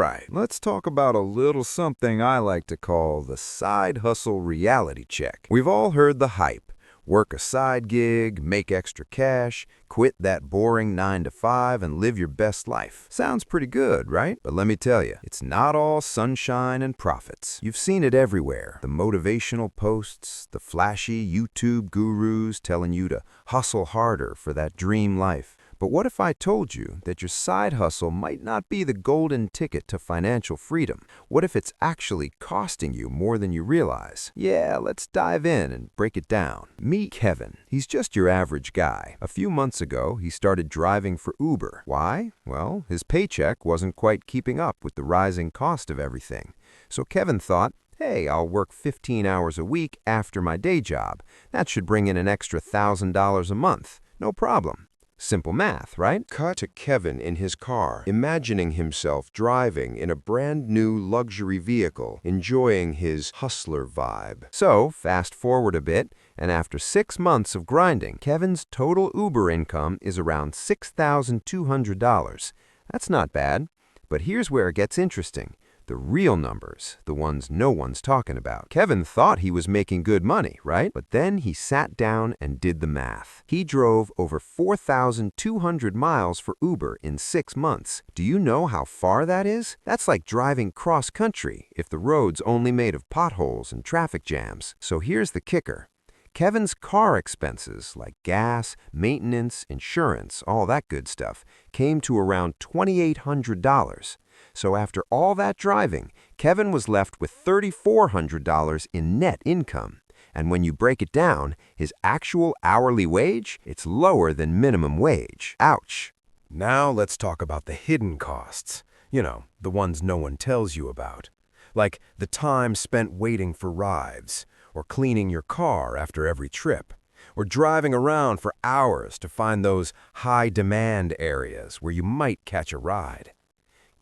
right, let's talk about a little something I like to call the side hustle reality check. We've all heard the hype. Work a side gig, make extra cash, quit that boring 9 to 5 and live your best life. Sounds pretty good, right? But let me tell you, it's not all sunshine and profits. You've seen it everywhere. The motivational posts, the flashy YouTube gurus telling you to hustle harder for that dream life. But what if I told you that your side hustle might not be the golden ticket to financial freedom? What if it's actually costing you more than you realize? Yeah, let's dive in and break it down. Meet Kevin. He's just your average guy. A few months ago, he started driving for Uber. Why? Well, his paycheck wasn't quite keeping up with the rising cost of everything. So Kevin thought, hey, I'll work 15 hours a week after my day job. That should bring in an extra $1,000 a month. No problem. Simple math, right? Cut to Kevin in his car, imagining himself driving in a brand new luxury vehicle, enjoying his hustler vibe. So, fast forward a bit, and after 6 months of grinding, Kevin's total Uber income is around $6,200. That's not bad. But here's where it gets interesting. The real numbers, the ones no one's talking about. Kevin thought he was making good money, right? But then he sat down and did the math. He drove over 4,200 miles for Uber in 6 months. Do you know how far that is? That's like driving cross-country if the road's only made of potholes and traffic jams. So here's the kicker. Kevin's car expenses, like gas, maintenance, insurance, all that good stuff, came to around $2,800. So after all that driving, Kevin was left with $3,400 in net income. And when you break it down, his actual hourly wage, it's lower than minimum wage. Ouch. Now let's talk about the hidden costs. You know, the ones no one tells you about. Like the time spent waiting for rides, or cleaning your car after every trip, or driving around for hours to find those high-demand areas where you might catch a ride.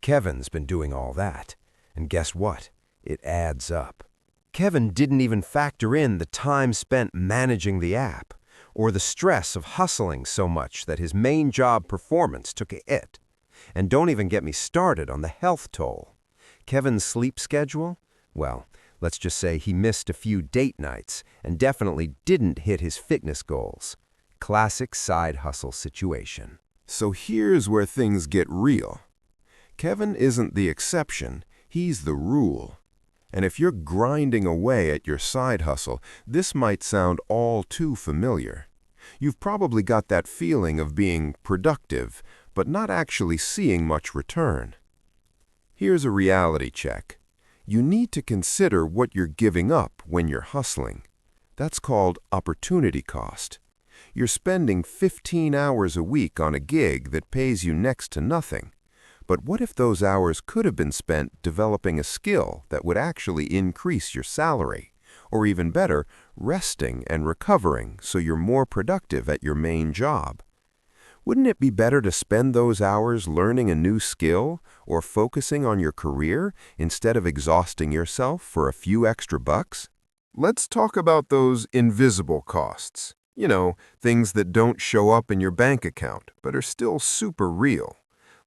Kevin's been doing all that, and guess what? It adds up. Kevin didn't even factor in the time spent managing the app, or the stress of hustling so much that his main job performance took a hit. And don't even get me started on the health toll. Kevin's sleep schedule? Well, let's just say he missed a few date nights and definitely didn't hit his fitness goals. Classic side hustle situation. So here's where things get real. Kevin isn't the exception, he's the rule. And if you're grinding away at your side hustle, this might sound all too familiar. You've probably got that feeling of being productive, but not actually seeing much return. Here's a reality check. You need to consider what you're giving up when you're hustling. That's called opportunity cost. You're spending 15 hours a week on a gig that pays you next to nothing. But what if those hours could have been spent developing a skill that would actually increase your salary? Or even better, resting and recovering so you're more productive at your main job? Wouldn't it be better to spend those hours learning a new skill or focusing on your career instead of exhausting yourself for a few extra bucks? Let's talk about those invisible costs. You know, things that don't show up in your bank account but are still super real.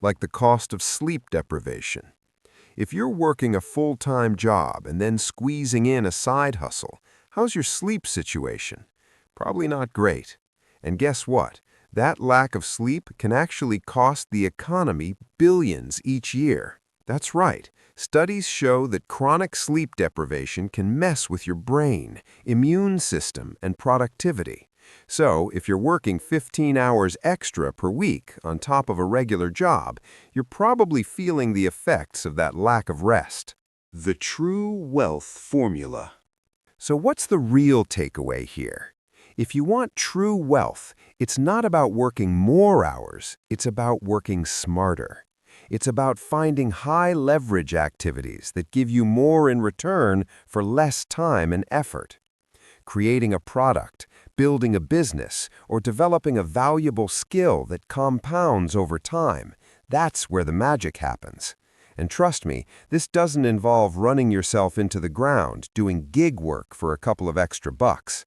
Like the cost of sleep deprivation. If you're working a full-time job and then squeezing in a side hustle, how's your sleep situation? Probably not great. And guess what? That lack of sleep can actually cost the economy billions each year. That's right. Studies show that chronic sleep deprivation can mess with your brain, immune system, and productivity. So, if you're working 15 hours extra per week on top of a regular job, you're probably feeling the effects of that lack of rest. The true wealth formula. So what's the real takeaway here? If you want true wealth, it's not about working more hours, it's about working smarter. It's about finding high-leverage activities that give you more in return for less time and effort. Creating a product, building a business, or developing a valuable skill that compounds over time. That's where the magic happens. And trust me, this doesn't involve running yourself into the ground, doing gig work for a couple of extra bucks.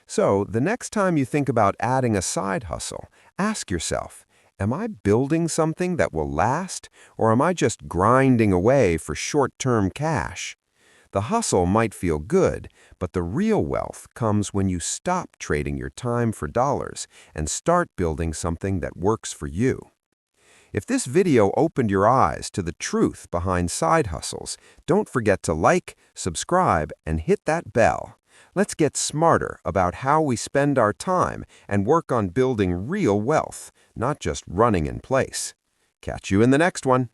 So, the next time you think about adding a side hustle, ask yourself, Am I building something that will last, or am I just grinding away for short-term cash? The hustle might feel good, but the real wealth comes when you stop trading your time for dollars and start building something that works for you. If this video opened your eyes to the truth behind side hustles, don't forget to like, subscribe, and hit that bell. Let's get smarter about how we spend our time and work on building real wealth, not just running in place. Catch you in the next one.